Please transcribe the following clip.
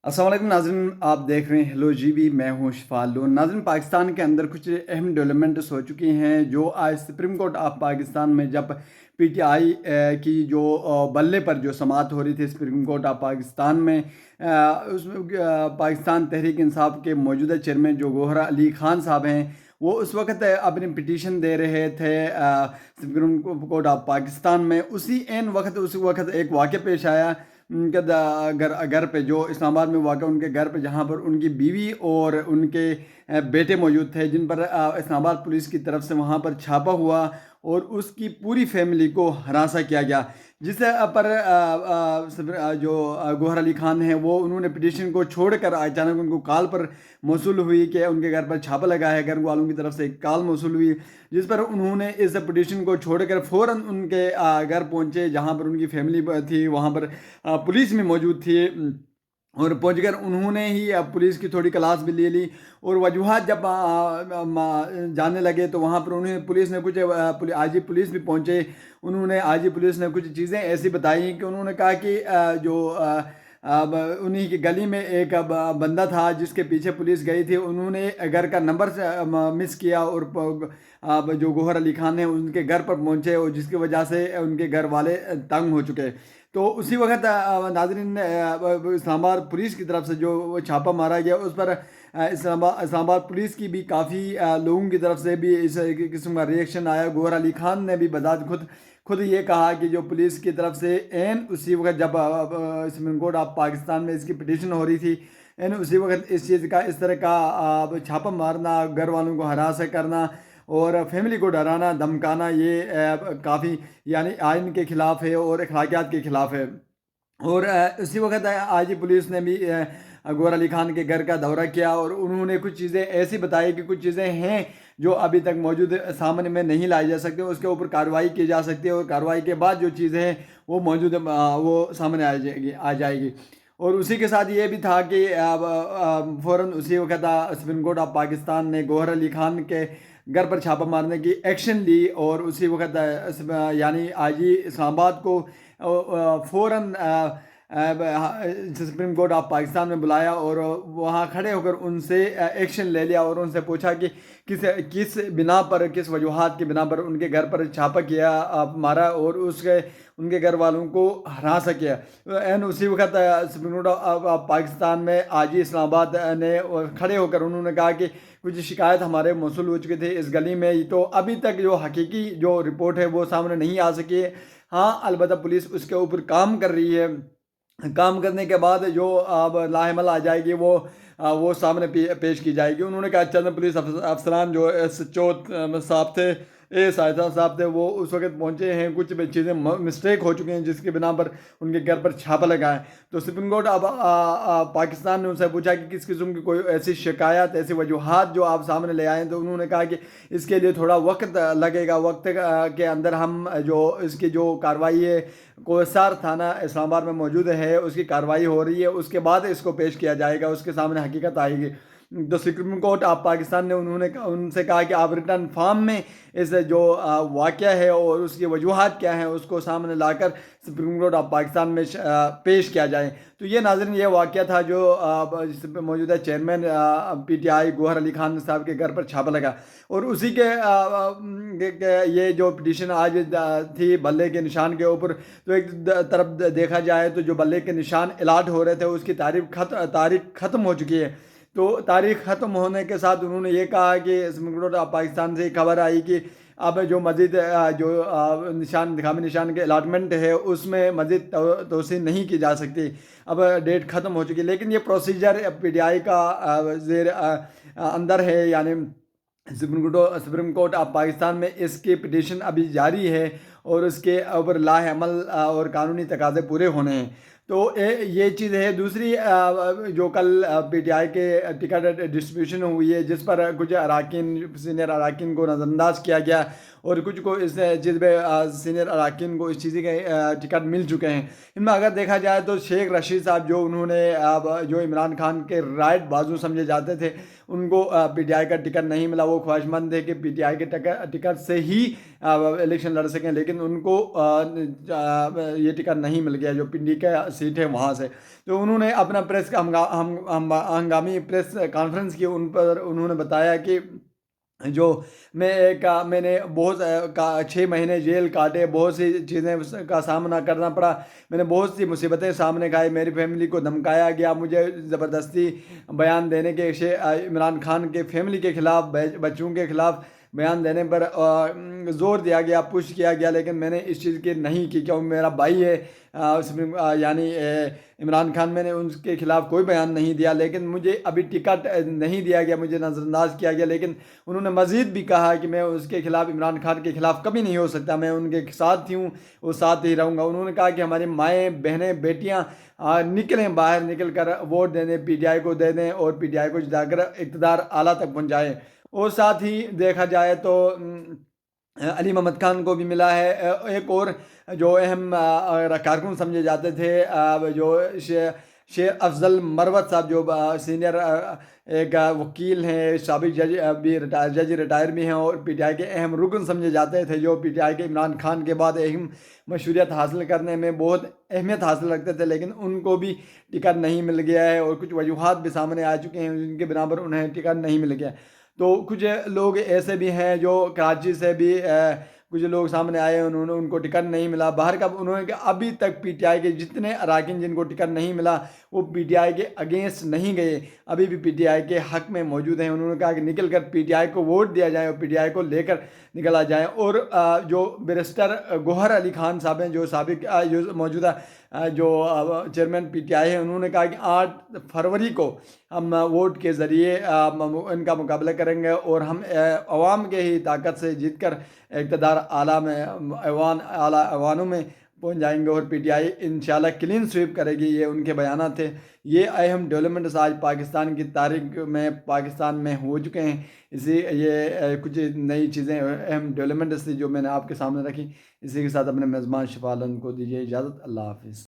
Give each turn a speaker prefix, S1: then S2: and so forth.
S1: السلام علیکم ناظرین، آپ دیکھ رہے ہیں ہیلو جی بی، میں ہوں شفالون۔ ناظرین، پاکستان کے اندر کچھ اہم ڈیولپمنٹس ہو چکی ہیں جو آج سپریم کورٹ آف پاکستان میں جب پی ٹی آئی کی جو بلے پر جو سماعت ہو رہی تھی سپریم کورٹ آف پاکستان میں، اس میں پاکستان تحریک انصاف کے موجودہ چیئرمین جو گوہر علی خان صاحب ہیں، وہ اس وقت اپنی پٹیشن دے رہے تھے سپریم کورٹ آف پاکستان میں۔ اس وقت ایک واقعہ پیش آیا کہ گھر پہ جو اسلام آباد میں واقع ان کے گھر پہ، جہاں پر ان کی بیوی اور ان کے بیٹے موجود تھے، جن پر اسلام آباد پولیس کی طرف سے وہاں پر چھاپا ہوا اور اس کی پوری فیملی کو ہراساں کیا گیا، جس پر جو گوہر علی خان ہیں انہوں نے پٹیشن کو چھوڑ کر اچانک ان کو کال پر موصول ہوئی کہ ان کے گھر پر چھاپا لگا ہے۔ گھر والوں کی طرف سے ایک کال موصول ہوئی، جس پر انہوں نے اس پٹیشن کو چھوڑ کر فوراً ان کے گھر پہنچے، جہاں پر ان کی فیملی تھی، وہاں پر پولیس بھی موجود تھی، اور پہنچ کر انہوں نے ہی پولیس کی تھوڑی کلاس بھی لے لی، اور وجوہات جب جاننے لگے تو وہاں پر پولیس نے کچھ آئی جی پولیس بھی پہنچے۔ انہوں نے آئی جی پولیس نے کچھ چیزیں ایسی بتائیں کہ انہوں نے کہا کہ انہی کی گلی میں ایک بندہ تھا جس کے پیچھے پولیس گئی تھی، انہوں نے گھر کا نمبر مس کیا اور جو گوہر علی خان ہیں ان کے گھر پر پہنچے، اور جس کی وجہ سے ان کے گھر والے تنگ ہو چکے۔ تو اسی وقت ناظرین، اسلام آباد پولیس کی طرف سے جو چھاپا مارا گیا، اس پر اسلام آباد پولیس کی بھی کافی لوگوں کی طرف سے بھی اس قسم کا ریئیکشن آیا۔ گوہر علی خان نے بھی بذات خود یہ کہا کہ جو پولیس کی طرف سے اسی وقت جب سپریم کورٹ آف پاکستان میں اس کی پٹیشن ہو رہی تھی، اسی وقت اس طرح کا چھاپا مارنا، گھر والوں کو ہراساں کرنا اور فیملی کو ڈرانا دھمکانا، یہ کافی یعنی آئین کے خلاف ہے اور اخلاقیات کے خلاف ہے۔ اور اسی وقت آئی جی پولیس نے بھی گوہر علی خان کے گھر کا دورہ کیا، اور انہوں نے کچھ چیزیں ایسی بتائی کہ کچھ چیزیں ہیں جو ابھی تک موجود سامنے میں نہیں لائی جا سکتی، اس کے اوپر کارروائی کی جا سکتی ہے، اور کارروائی کے بعد جو چیزیں ہیں وہ موجود وہ سامنے آ جائے گی۔ اور اسی کے ساتھ یہ بھی تھا کہ فوراً اسی وقت سپریم کورٹ آف پاکستان نے گوہر علی خان کے گھر پر چھاپا مارنے کی ایکشن لی، اور اسی وقت یعنی آئی جی اسلام آباد کو فوراً سپریم کورٹ آف پاکستان میں بلایا، اور وہاں کھڑے ہو کر ان سے ایکشن لے لیا، اور ان سے پوچھا کہ کس بنا پر، کس وجوہات کی بنا پر ان کے گھر پر چھاپا کیا مارا اور ان کے گھر والوں کو ہراساں کیا۔ اسی وقت سپریم کورٹ آف پاکستان میں آئی جی اسلام آباد نے کھڑے ہو کر انہوں نے کہا کہ کچھ شکایت ہمارے موصول ہو چکی تھی اس گلی میں، تو ابھی تک جو حقیقی جو رپورٹ ہے وہ سامنے نہیں آ سکی ہے۔ ہاں، البتہ پولیس اس کے اوپر کام کر رہی ہے۔ کام کرنے کے بعد جو لاحمل آ جائے گی وہ سامنے پیش کی جائے گی۔ انہوں نے کہا چند پولیس افسران جو ایس ایچ او صاحب تھے، صاحب تھے، وہ اس وقت پہنچے ہیں، کچھ چیزیں مسٹیک ہو چکی ہیں جس کی بنا پر ان کے گھر پر چھاپا لگا ہے۔ تو سپریم کورٹ پاکستان نے ان سے پوچھا کہ کس قسم کی کوئی ایسی شکایت، ایسی وجوہات جو آپ سامنے لے آئے ہیں، تو انہوں نے کہا کہ اس کے لیے تھوڑا وقت لگے گا، وقت کے اندر ہم جو اس کی جو کارروائی ہے کوہسار تھانہ اسلام آباد میں موجود ہے، اس کی کارروائی ہو رہی ہے، اس کے بعد اس کو پیش کیا جائے گا، اس کے سامنے حقیقت آئے گی۔ تو سپریم کورٹ آف پاکستان نے ان سے کہا کہ آپ ریٹرن فارم میں اس جو واقعہ ہے اور اس کی وجوہات کیا ہیں اس کو سامنے لا کر سپریم کورٹ آف پاکستان میں پیش کیا جائے۔ تو یہ ناظرین، یہ واقعہ تھا جو موجودہ چیئرمین پی ٹی آئی گوہر علی خان صاحب کے گھر پر چھاپا لگا، اور اسی کے یہ جو پٹیشن آج تھی بلے کے نشان کے اوپر، تو ایک طرف دیکھا جائے تو جو بلے کے نشان الاٹ ہو رہے تھے اس کی تاریخ ختم ہو چکی ہے۔ تو تاریخ ختم ہونے کے ساتھ انہوں نے یہ کہا کہ سپریم کورٹ آف پاکستان سے خبر آئی کہ اب جو مزید جو انتخابی نشان کے الاٹمنٹ ہے اس میں مزید توسیع نہیں کی جا سکتی، اب ڈیٹ ختم ہو چکی ہے۔ لیکن یہ پروسیجر پی ٹی آئی کا زیر اندر ہے، یعنی سپریم کورٹ آف پاکستان میں اس کی پٹیشن ابھی جاری ہے، اور اس کے اوپر لاہ عمل اور قانونی تقاضے پورے ہونے ہیں۔ تو یہ چیز ہے۔ دوسری جو کل پی ٹی آئی کے ٹکٹ ڈسٹریبیوشن ہوئی ہے، جس پر کچھ سینئر اراکین کو نظر انداز کیا گیا، اور کچھ کو اس چیز پہ سینئر اراکین کو اس چیز کے ٹکٹ مل چکے ہیں۔ ان میں اگر دیکھا جائے تو شیخ رشید صاحب جو انہوں نے جو عمران خان کے رائٹ بازو سمجھے جاتے تھے، ان کو پی ٹی آئی کا ٹکٹ نہیں ملا۔ وہ خواہش مند تھے کہ پی ٹی آئی کے ٹکٹ سے ہی الیکشن لڑ سکیں، لیکن ان کو یہ ٹکٹ نہیں مل گیا جو پنڈی کا سیٹ ہے وہاں سے۔ تو انہوں نے اپنا پریس کا ہنگامی پریس کانفرنس کی، ان پر انہوں نے بتایا کہ جو میں نے بہت 6 مہینے جیل کاٹے، بہت سی چیزیں کا سامنا کرنا پڑا، میں نے بہت سی مصیبتیں سامنے کھائی، میری فیملی کو دھمکایا گیا، مجھے زبردستی بیان دینے کے عمران خان کے فیملی کے خلاف، بچوں کے خلاف بیان دینے پر زور دیا گیا، پش کیا گیا، لیکن میں نے اس چیز کی نہیں کی، کیوں میرا بھائی ہے یعنی عمران خان، میں نے ان کے خلاف کوئی بیان نہیں دیا، لیکن مجھے ابھی ٹکٹ نہیں دیا گیا، مجھے نظر انداز کیا گیا۔ لیکن انہوں نے مزید بھی کہا کہ میں اس کے خلاف، عمران خان کے خلاف کبھی نہیں ہو سکتا، میں ان کے ساتھ ہی ہوں، وہ ساتھ ہی رہوں گا۔ انہوں نے کہا کہ ہماری مائیں بہنیں بیٹیاں نکلیں باہر، نکل کر ووٹ دے دیں، پی ٹی آئی کو دے دیں، اور پی ٹی آئی کو جتا کر اقتدار اعلیٰ تک پہنچائیں۔ اور ساتھ ہی دیکھا جائے تو علی محمد خان کو بھی ملا ہے، ایک اور جو اہم کارکن سمجھے جاتے تھے، جو شیر افضل مروت صاحب، جو سینئر ایک وکیل ہیں، سابق جج بھی جج ریٹائر بھی ہیں، اور پی ٹی آئی کے اہم رکن سمجھے جاتے تھے، جو پی ٹی آئی کے عمران خان کے بعد اہم مشروعیت حاصل کرنے میں بہت اہمیت حاصل رکھتے تھے، لیکن ان کو بھی ٹکٹ نہیں مل گیا ہے، اور کچھ وجوہات بھی سامنے آ چکے ہیں جن کے بنا پر انہیں ٹکٹ نہیں مل گیا۔ تو کچھ لوگ ایسے بھی ہیں جو کراچی سے بھی کچھ لوگ سامنے آئے، انہوں نے ان کو ٹکٹ نہیں ملا باہر کا، انہوں نے کہا ابھی تک پی ٹی آئی کے جتنے اراکین جن کو ٹکٹ نہیں ملا وہ پی ٹی آئی کے اگینسٹ نہیں گئے، ابھی بھی پی ٹی آئی کے حق میں موجود ہیں۔ انہوں نے کہا کہ نکل کر پی ٹی آئی کو ووٹ دیا جائے اور پی ٹی آئی کو لے کر نکلا جائے۔ اور جو بیرسٹر گوہر علی خان صاحب ہیں، جو سابق جو موجودہ جو چیئرمین پی ٹی آئی ہیں، انہوں نے کہا کہ 8 فروری کو ہم ووٹ کے ذریعے ان کا مقابلہ کریں گے، اور ہم عوام کے ہی طاقت سے جیت کر اقتدار اعلیٰ ایوانوں میں پہنچ جائیں گے، اور پی ٹی آئی انشاءاللہ کلین سویپ کرے گی۔ یہ ان کے بیانات تھے۔ یہ اہم ڈیولپمنٹس آج پاکستان کی تاریخ میں پاکستان میں ہو چکے ہیں۔ یہ کچھ نئی چیزیں، اہم ڈیولپمنٹس تھی جو میں نے آپ کے سامنے رکھی۔ اسی کے ساتھ اپنے میزبان شفیع عالم کو دیجیے اجازت۔ اللہ حافظ۔